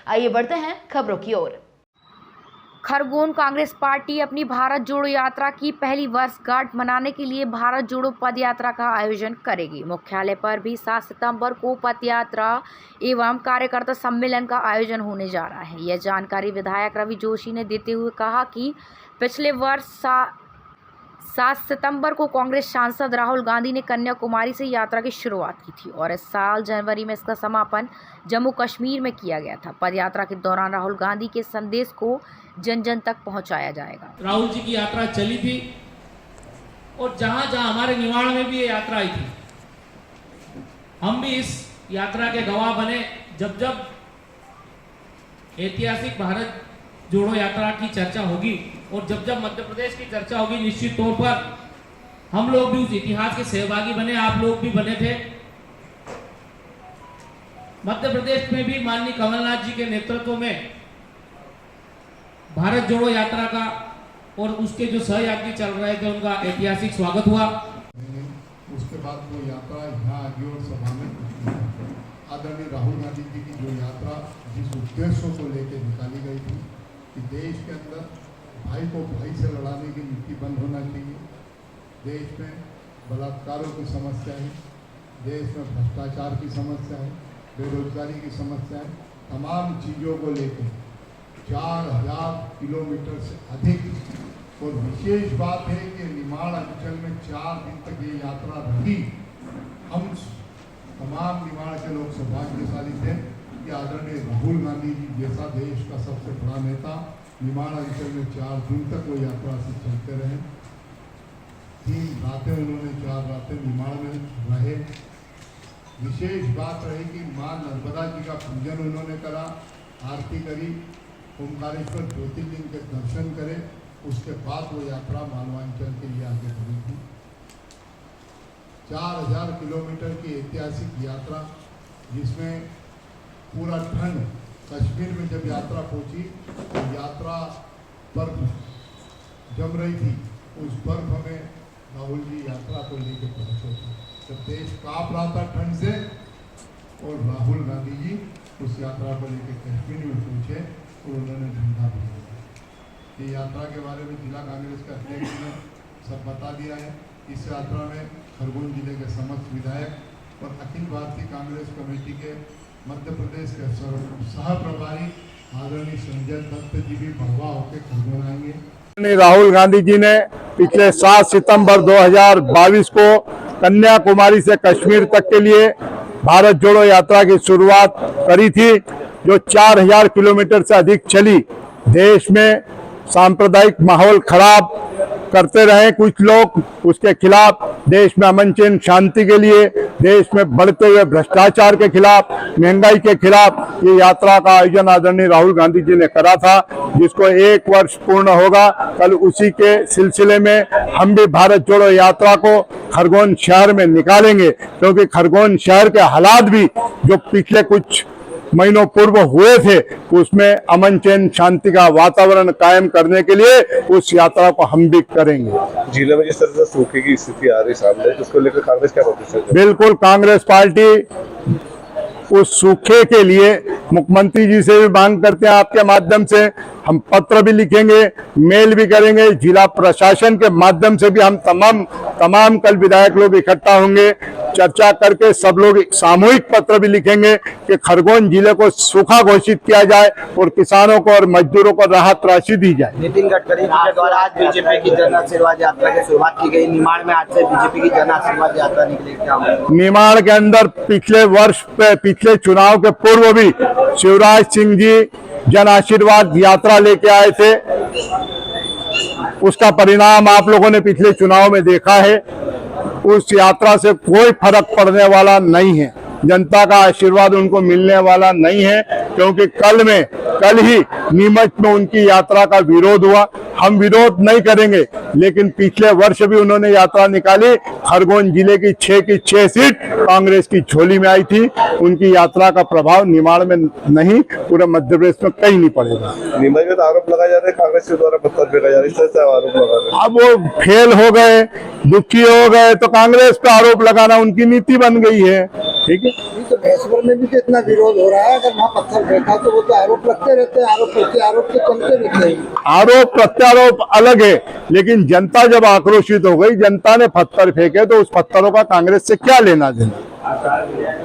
आइए बढ़ते हैं खबरों की ओर। खरगोन कांग्रेस पार्टी अपनी भारत जोड़ो यात्रा की पहली वर्षगांठ मनाने के लिए भारत जोड़ो पद यात्रा का आयोजन करेगी। मुख्यालय पर भी 7 सितंबर को पद यात्रा एवं कार्यकर्ता सम्मेलन का आयोजन होने जा रहा है। यह जानकारी विधायक रवि जोशी ने देते हुए कहा कि पिछले वर्ष 7 सितंबर को कांग्रेस सांसद राहुल गांधी ने कन्याकुमारी से यात्रा की शुरुआत की थी और इस साल जनवरी में इसका समापन जम्मू कश्मीर में किया गया था। पदयात्रा के दौरान राहुल गांधी के संदेश को जन जन तक पहुंचाया जाएगा। राहुल जी की यात्रा चली थी और जहां जहां हमारे निवाड़ में भी ये यात्रा आई थी, हम भी इस यात्रा के गवाह बने। जब जब ऐतिहासिक भारत जोड़ो यात्रा की चर्चा होगी और जब जब मध्य प्रदेश की चर्चा होगी, निश्चित तौर पर हम लोग भी उस इतिहास के सहभागी बने, आप लोग भी बने थे। मध्य प्रदेश में भी माननीय कमलनाथ जी के नेतृत्व में भारत जोड़ो यात्रा का और उसके जो सहयात्री चल रहे थे उनका ऐतिहासिक स्वागत हुआ। उसके बाद वो यात्रा यहाँ आगे और सभा में आदरणीय राहुल गांधी जी की जो यात्रा जिस उद्देश्यों को लेकर निकाली गई थी कि देश के अंदर भाई को भाई से लड़ाने की नीति बंद होना चाहिए, देश में बलात्कारों की समस्या है, देश में भ्रष्टाचार की समस्या है, बेरोजगारी की समस्या है, तमाम चीज़ों को लेकर 4000 किलोमीटर से अधिक और विशेष बात है कि निमाड़ अंचल में 4 दिन तक ये यात्रा रही। हम तमाम निमाड़ के लोग सौभाग्यशाली थे कि आदरणीय राहुल गांधी जी जैसा देश का सबसे बड़ा नेता निमाड़ अंचल में 4 दिन तक वो यात्रा से चलते रहे। 3 रातें उन्होंने 4 रातें निमाड़ में रहे। विशेष बात रही कि माँ नर्मदा जी का पूजन उन्होंने करा, आरती करी, ओंकारेश्वर ज्योतिर्लिंग के दर्शन करे, उसके बाद वो यात्रा मालवांचल के लिए आगे बढ़ी थी। 4000 किलोमीटर की ऐतिहासिक यात्रा जिसमें पूरा ठंड कश्मीर में जब यात्रा पहुंची तो यात्रा बर्फ जम रही थी, उस बर्फ में राहुल जी यात्रा को लेकर पहुंचे थे। जब देश कांप रहा था ठंड से और राहुल गांधी जी उस यात्रा को लेकर कश्मीर में पहुंचे और उन्होंने झंडा भी दिया। ये यात्रा के बारे में जिला कांग्रेस के अध्यक्ष ने सब बता दिया है। इस यात्रा में खरगोन जिले के समस्त विधायक और अखिल भारतीय कांग्रेस कमेटी के मध्य प्रदेश के सह प्रभारी आदरणीय संजय दत्त जी भी भगवा होकर खरगोन आएंगे। राहुल गांधी जी ने पिछले 7 सितंबर 2022 को कन्याकुमारी से कश्मीर तक के लिए भारत जोड़ो यात्रा की शुरुआत करी थी, जो 4000 किलोमीटर से अधिक चली। देश में सांप्रदायिक माहौल खराब करते रहे कुछ लोग, उसके खिलाफ देश में अमन चैन शांति के लिए, देश में बढ़ते हुए भ्रष्टाचार के खिलाफ, महंगाई के खिलाफ ये यात्रा का आयोजन आदरणीय राहुल गांधी जी ने करा था, जिसको 1 वर्ष पूर्ण होगा। कल उसी के सिलसिले में हम भी भारत जोड़ो यात्रा को खरगोन शहर में निकालेंगे, क्योंकि खरगोन शहर के हालात भी जो पिछले कुछ महीनों पूर्व हुए थे, उसमें अमन चैन शांति का वातावरण कायम करने के लिए उस यात्रा को हम भी करेंगे। जिले में जिस तरह से सूखे की स्थिति आ रही सामने, उसको लेकर कांग्रेस क्या प्रतिशत है? बिल्कुल, कांग्रेस पार्टी उस सूखे के लिए मुख्यमंत्री जी से भी मांग करते हैं, आपके माध्यम से हम पत्र भी लिखेंगे, मेल भी करेंगे, जिला प्रशासन के माध्यम से भी हम तमाम कल विधायक लोग इकट्ठा होंगे, चर्चा करके सब लोग सामूहिक पत्र भी लिखेंगे कि खरगोन जिले को सूखा घोषित किया जाए और किसानों को और मजदूरों को राहत राशि दी जाए। नितिन गडकरी के द्वारा आज बीजेपी की जन आशीर्वाद यात्रा की शुरुआत की गई। निमाड़ में आज से बीजेपी की जन आशीर्वाद यात्रा निकली, क्या निमाड़ के अंदर पिछले चुनाव के पूर्व भी शिवराज सिंह जी जन आशीर्वाद यात्रा लेके आए थे, उसका परिणाम आप लोगों ने पिछले चुनाव में देखा है। उस यात्रा से कोई फर्क पड़ने वाला नहीं है, जनता का आशीर्वाद उनको मिलने वाला नहीं है, क्योंकि कल ही नीमच में उनकी यात्रा का विरोध हुआ। हम विरोध नहीं करेंगे, लेकिन पिछले वर्ष भी उन्होंने यात्रा निकाली, खरगोन जिले की 6 की 6 सीट कांग्रेस की झोली में आई थी। उनकी यात्रा का प्रभाव निमाड़ में नहीं, पूरे मध्य प्रदेश में कहीं नहीं पड़ेगा। निमाड़ में आरोप लगाया जा रहा है कांग्रेस के द्वारा पत्थर फेंका जा रहा है, आरोप लगा रहे हैं। अब वो फेल हो गए, दुखी हो गए, तो कांग्रेस पे आरोप लगाना उनकी नीति बन गई है। ठीक है। तो भैंसपुर में भी तो इतना विरोध हो रहा है, अगर वहाँ पत्थर फेंका तो वो तो आरोप लगते रहते हैं, आरोप तो चलते रहते हैं। आरोप प्रत्यारोप अलग है, लेकिन जनता जब आक्रोशित हो गई, जनता ने पत्थर फेंके तो उस पत्थरों का कांग्रेस से क्या लेना देना।